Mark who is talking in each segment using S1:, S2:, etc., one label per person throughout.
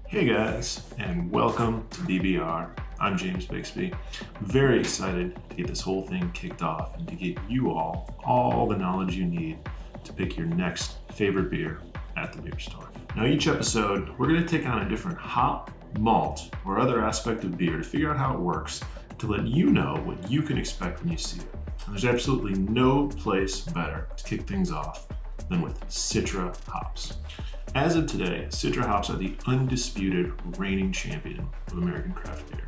S1: Hey guys, and welcome to BBR. I'm James Bixby. Very excited to get this whole thing kicked off and to get you all the knowledge you need to pick your next favorite beer at the beer store. Now each episode, we're going to take on a different hop, malt, or other aspect of beer to figure out how it works to let you know what you can expect when you see it. And there's absolutely no place better to kick things off than with Citra hops. As of today, Citra hops are the undisputed reigning champion of American craft beer.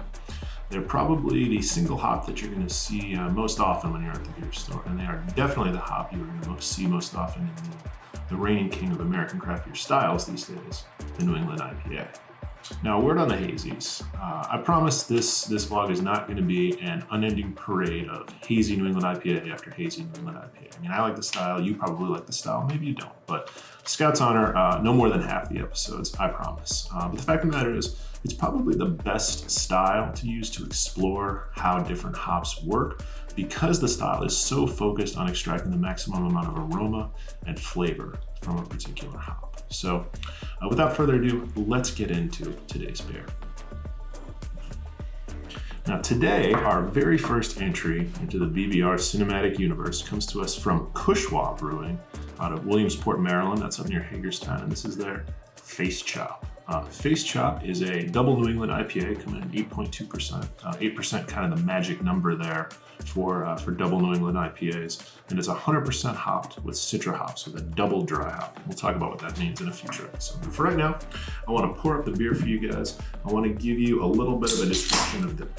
S1: They're probably the single hop that you're going to see most often when you're at the beer store, and they are definitely the hop you're going to see most often in the reigning king of American craft beer styles these days, the New England IPA. Now, a word on the hazies. I promise this vlog is not going to be an unending parade of hazy New England IPA after hazy New England IPA. I mean, I like the style, you probably like the style, maybe you don't, but Scout's honor, no more than half the episodes, I promise. But the fact of the matter is, it's probably the best style to use to explore how different hops work because the style is so focused on extracting the maximum amount of aroma and flavor from a particular hop. So without further ado, let's get into today's beer. Now today, our very first entry into the BBR cinematic universe comes to us from Cushwa Brewing out of Williamsport, Maryland. That's up near Hagerstown, and this is their Face Chop. Face Chop is a double New England IPA coming in 8.2%. 8% kind of the magic number there for double New England IPAs. And it's 100% hopped with Citra hops with a double dry hop. We'll talk about what that means in a future episode. But for right now, I want to pour up the beer for you guys. I want to give you a little bit of a description of the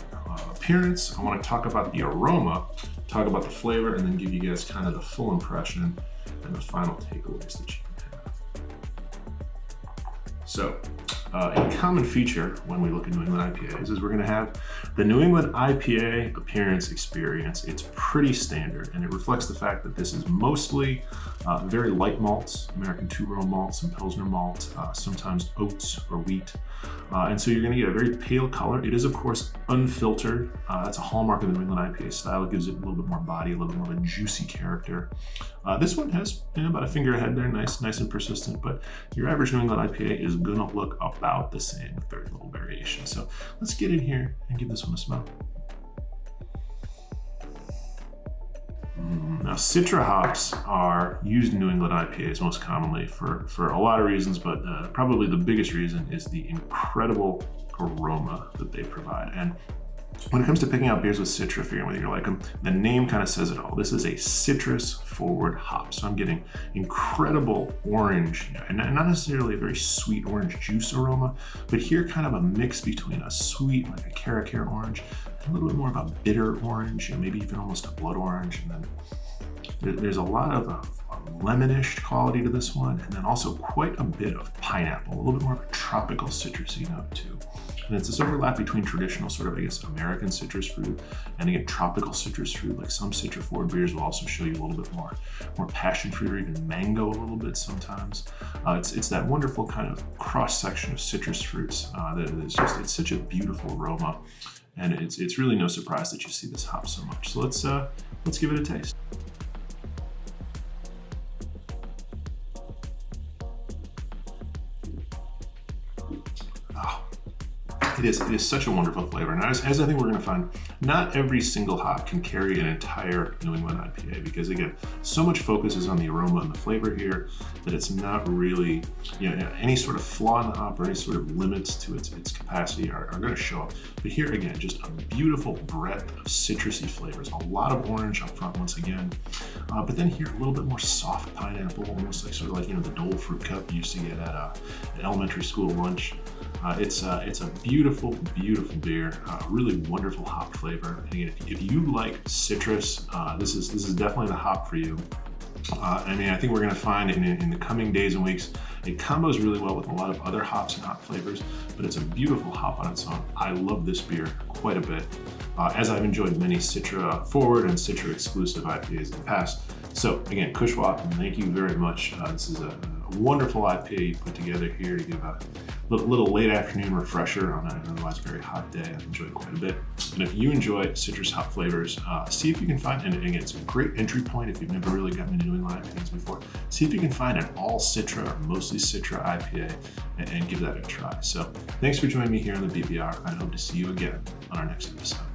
S1: appearance. I want to talk about the aroma, talk about the flavor, and then give you guys kind of the full impression and the final takeaways that you can have. So, a common feature when we look at New England IPAs is we're going to have the New England IPA appearance experience. It's pretty standard, and it reflects the fact that this is mostly very light malts, American two-row malts and Pilsner malt, sometimes oats or wheat. And so you're going to get a very pale color. It is, of course, unfiltered. That's a hallmark of the New England IPA style. It gives it a little bit more body, a little bit more of a juicy character. This one has about a finger ahead there, nice and persistent, but your average New England IPA is going to look about the same with very little variation. So let's get in here and give this one a smell. Now, Citra hops are used in New England IPAs most commonly for a lot of reasons, but probably the biggest reason is the incredible aroma that they provide. And when it comes to picking out beers with Citra, figuring whether you like them, the name kind of says it all. This is a citrus-forward hop, so I'm getting incredible orange, and not necessarily a very sweet orange juice aroma, but here kind of a mix between a sweet, like a Caracara orange, and a little bit more of a bitter orange, maybe even almost a blood orange, and then there's a lot of a lemonish quality to this one, and then also quite a bit of pineapple, a little bit more of a tropical citrusy note too. And it's this overlap between traditional sort of, I guess, American citrus fruit and again, tropical citrus fruit. Like some Citra forward beers will also show you a little bit more passion fruit or even mango a little bit sometimes. It's that wonderful kind of cross section of citrus fruits that is just, it's such a beautiful aroma. And it's really no surprise that you see this hop so much. So let's give it a taste. It is such a wonderful flavor. And as I think we're going to find, not every single hop can carry an entire New England IPA because, again, so much focus is on the aroma and the flavor here that it's not really, any sort of flaw in the hop or any sort of limits to its capacity are going to show up. But here, again, just a beautiful breadth of citrusy flavors. A lot of orange up front once again. But then here, a little bit more soft pineapple, almost like the Dole fruit cup you used to get at an elementary school lunch. It's a beautiful beer, really wonderful hop flavor. And again, if you like citrus, this is definitely the hop for you. I think we're going to find in the coming days and weeks, it combos really well with a lot of other hops and hop flavors, but it's a beautiful hop on its own. I love this beer quite a bit, as I've enjoyed many Citra forward and Citra exclusive IPAs in the past. So again, Cushwa, thank you very much. This is a wonderful IPA you put together here to give a little late afternoon refresher on an otherwise very hot day. I've enjoyed quite a bit. And if you enjoy citrus hop flavors, see if you can find, and again, it's a great entry point if you've never really gotten into New England IPAs before, see if you can find an all Citra or mostly Citra IPA and give that a try. So thanks for joining me here on the BBR. I hope to see you again on our next episode.